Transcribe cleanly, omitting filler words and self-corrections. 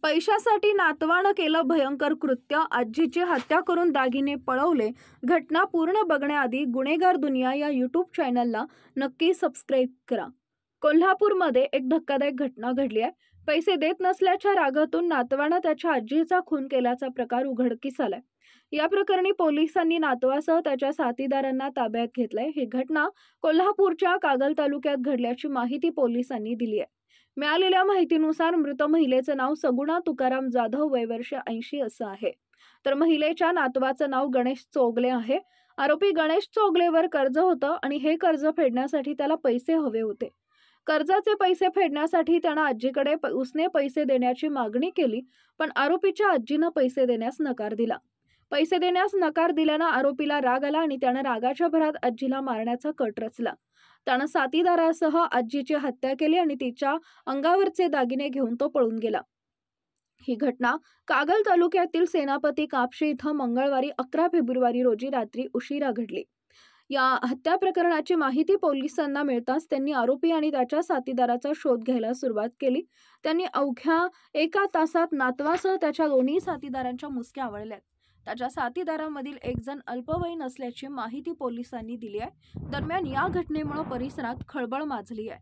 पैशासाठी नातवानं केलं भयंकर कृत्य, आजीची हत्या करून दागिने पळवले. घटना पूर्ण बघण्याआधी गुन्हेगार दुनिया या यूट्यूब चॅनलला नक्की सबस्क्राईब करा. कोल्हापूरमध्ये एक धक्कादायक घटना घडली आहे. पैसे देत नसल्याच्या रागातून नातवानं त्याच्या आजीचा खून केल्याचा प्रकार उघडकीस आलाय. या प्रकरणी पोलिसांनी नातवासह त्याच्या साथीदारांना ताब्यात घेतलंय. ही घटना कोल्हापूरच्या कागल तालुक्यात घडल्याची माहिती पोलिसांनी दिली आहे. मिळालेल्या माहितीनुसार मृत महिलेचं नाव सगुणा तुकाराम जाधव, वय वर्ष 80 असं आहे. तर महिलेच्या नातवाचं नाव गणेश चौगले आहे. आरोपी गणेश चौगलेवर कर्ज होतं आणि हे कर्ज फेडण्यासाठी त्याला पैसे हवे होते. कर्जाचे पैसे फेडण्यासाठी त्यानं आजीकडे उसने पैसे देण्याची मागणी केली, पण आरोपीच्या आजीनं पैसे देण्यास नकार दिला. पैसे देण्यास नकार दिल्यानं आरोपीला राग आला आणि त्यानं रागाच्या भरात आजीला मारण्याचा कट रचला. त्यानं साथीदारासह आजीची हत्या केली आणि तिच्या अंगावरचे दागिने घेऊन तो पळून गेला. ही घटना कागल तालुक्यातील सेनापती कापशे इथं मंगळवारी 11 फेब्रुवारी रोजी रात्री उशिरा घडली. या हत्या प्रकरणाची माहिती पोलिसांना मिळताच त्यांनी आरोपी आणि त्याच्या साथीदाराचा शोध घ्यायला सुरुवात केली. त्यांनी अवघ्या 1 तासात नातवासह त्याच्या दोन्ही साथीदारांच्या मुसक्या आवळल्या. त्याच्या साथीदारांमधील एक जण अल्पवयीन असल्याची माहिती पोलिसांनी दिली आहे. दरम्यान या घटनेमुळे परिसरात खळबळ माजली आहे.